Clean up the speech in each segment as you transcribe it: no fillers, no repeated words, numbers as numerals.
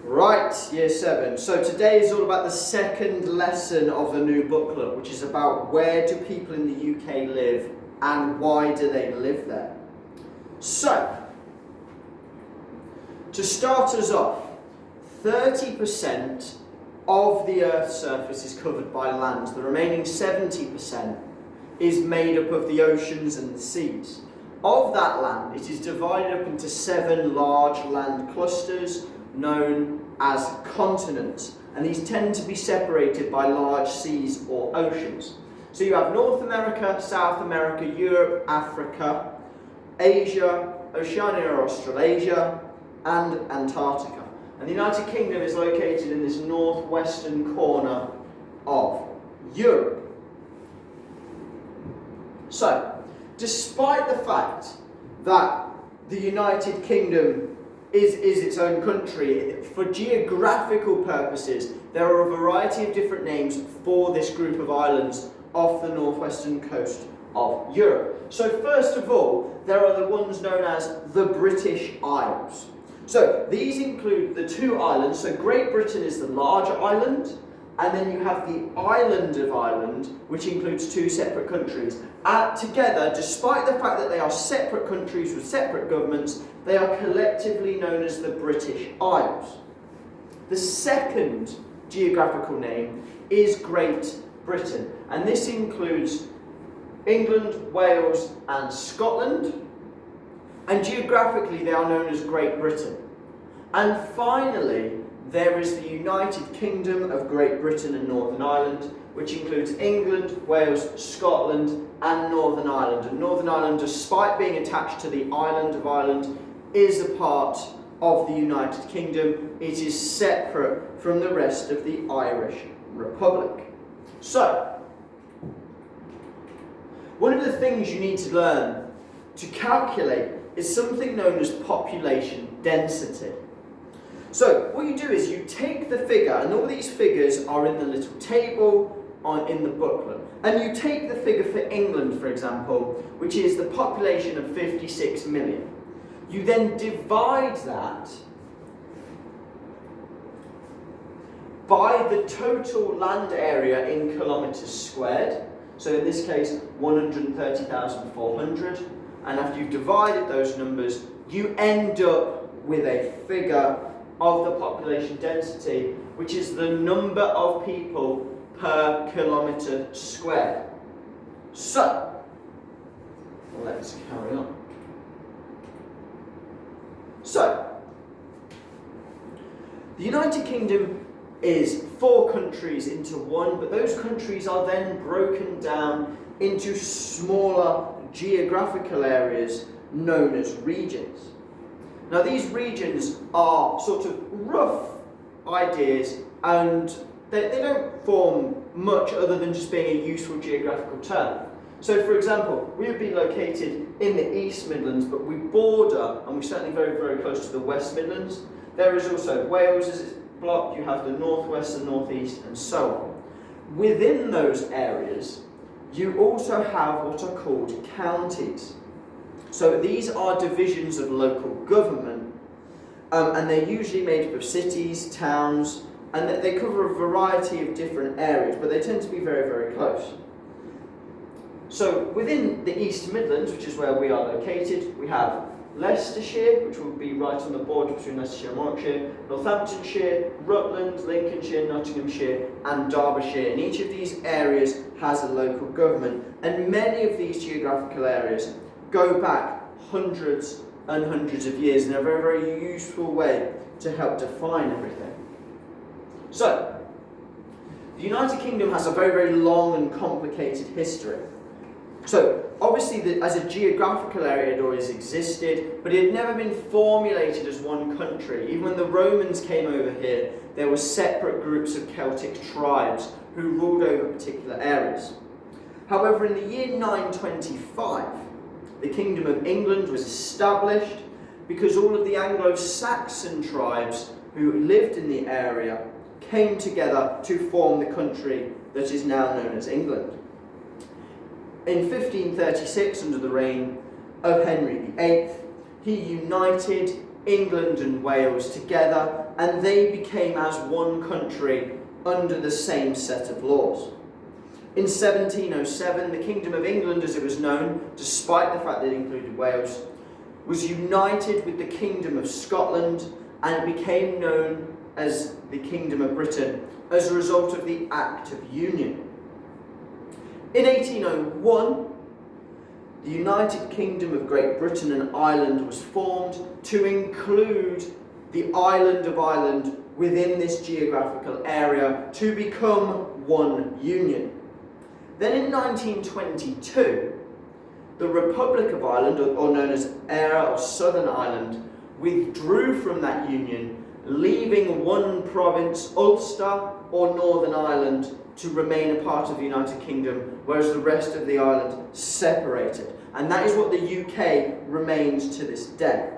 Right, year 7. So today is all about the second lesson of the new booklet, which is about where do people in the UK live and why do they live there. So, to start us off, 30% of the Earth's surface is covered by land. The remaining 70% is made up of the oceans and the seas. Of that land, it is divided up into 7 large land clusters known as continents, and these tend to be separated by large seas or oceans. So you have North America, South America, Europe, Africa, Asia, Oceania or Australasia, and Antarctica. And the United Kingdom is located in this northwestern corner of Europe. So, despite the fact that the United Kingdom is its own country, for geographical purposes, there are a variety of different names for this group of islands off the northwestern coast of Europe. So first of all, there are the ones known as the British Isles. So these include the 2 islands. So Great Britain is the larger island, and then you have the island of Ireland, which includes 2 separate countries. Together, despite the fact that they are separate countries with separate governments, they are collectively known as the British Isles. The second geographical name is Great Britain, and this includes England, Wales, and Scotland, and geographically they are known as Great Britain. And finally, there is the United Kingdom of Great Britain and Northern Ireland, which includes England, Wales, Scotland, and Northern Ireland. And Northern Ireland, despite being attached to the island of Ireland, is a part of the United Kingdom. It is separate from the rest of the Irish Republic. So, one of the things you need to learn to calculate is something known as population density. So what you do is you take the figure, and all these figures are in the little table in the booklet, and you take the figure for England, for example, which is the population of 56 million. You then divide that by the total land area in kilometres squared. So in this case, 130,400. And after you've divided those numbers, you end up with a figure of the population density, which is the number of people per kilometre squared. So, let's carry on. So, the United Kingdom is 4 countries into one, but those countries are then broken down into smaller geographical areas known as regions. Now these regions are sort of rough ideas, and they don't form much other than just being a useful geographical term. So for example, we would be located in the East Midlands, but we border, and we're certainly very, very close to the West Midlands. There is also Wales as its block, you have the North West and North East, and so on. Within those areas, you also have what are called counties. So these are divisions of local government, and they're usually made up of cities, towns, and they cover a variety of different areas, but they tend to be very, very close. So within the East Midlands, which is where we are located, we have Leicestershire, which will be right on the border between Leicestershire and Warwickshire, Northamptonshire, Rutland, Lincolnshire, Nottinghamshire, and Derbyshire. And each of these areas has a local government, and many of these geographical areas go back hundreds and hundreds of years in a very, very useful way to help define everything. So, the United Kingdom has a very, very long and complicated history. So, obviously, as a geographical area, it had always existed, but it had never been formulated as one country. Even when the Romans came over here, there were separate groups of Celtic tribes who ruled over particular areas. However, in the year 925, the Kingdom of England was established because all of the Anglo-Saxon tribes who lived in the area came together to form the country that is now known as England. In 1536, under the reign of Henry VIII, he united England and Wales together, and they became as one country under the same set of laws. In 1707, the Kingdom of England, as it was known, despite the fact that it included Wales, was united with the Kingdom of Scotland, and it became known as the Kingdom of Britain as a result of the Act of Union. In 1801, the United Kingdom of Great Britain and Ireland was formed to include the island of Ireland within this geographical area to become one union. Then in 1922, the Republic of Ireland, or known as Éire or Southern Ireland, withdrew from that union, leaving one province, Ulster or Northern Ireland, to remain a part of the United Kingdom, whereas the rest of the island separated. And that is what the UK remains to this day.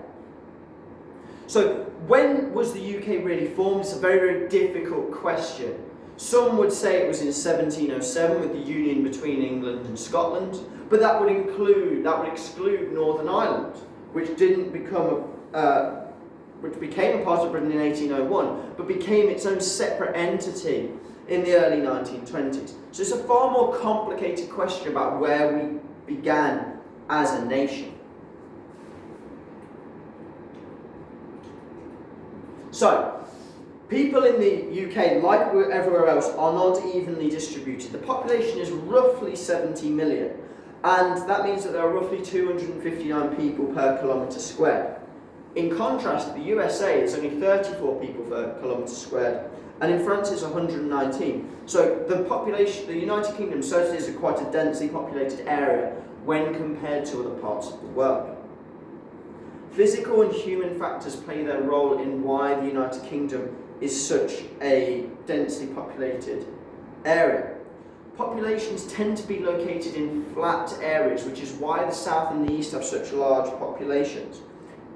So when was the UK really formed? It's a very, very difficult question. Some would say it was in 1707 with the union between England and Scotland, but that would exclude Northern Ireland, which became a part of Britain in 1801, but became its own separate entity in the early 1920s. So it's a far more complicated question about where we began as a nation. So, people in the UK, like everywhere else, are not evenly distributed. The population is roughly 70 million, and that means that there are roughly 259 people per kilometre squared. In contrast, the USA is only 34 people per kilometre squared, and in France it's 119. So the United Kingdom certainly is quite a densely populated area when compared to other parts of the world. Physical and human factors play their role in why the United Kingdom is such a densely populated area. Populations tend to be located in flat areas, which is why the south and the east have such large populations.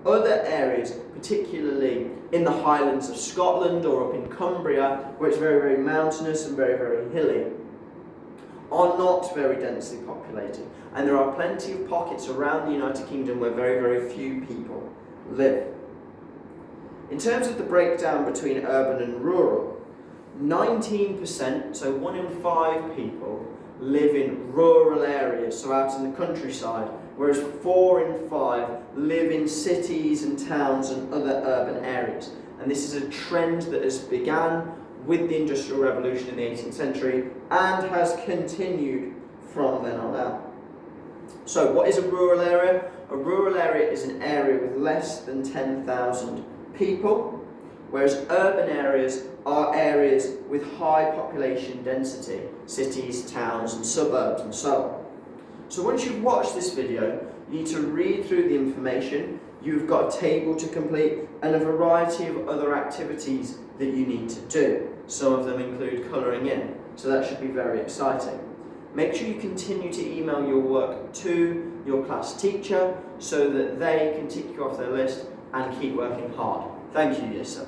Other areas, particularly in the Highlands of Scotland or up in Cumbria, where it's very, very mountainous and very, very hilly, are not very densely populated. And there are plenty of pockets around the United Kingdom where very, very few people live. In terms of the breakdown between urban and rural, 19%, so 1 in 5 people, live in rural areas, so out in the countryside, whereas 4 in 5 live in cities and towns and other urban areas. And this is a trend that has begun with the Industrial Revolution in the 18th century and has continued from then on out. So what is a rural area? A rural area is an area with less than 10,000 people, whereas urban areas are areas with high population density, cities, towns and suburbs and so on. So once you've watched this video, you need to read through the information, you've got a table to complete and a variety of other activities that you need to do. Some of them include colouring in, so that should be very exciting. Make sure you continue to email your work to your class teacher so that they can tick you off their list and keep working hard. Thank you, Yusuf.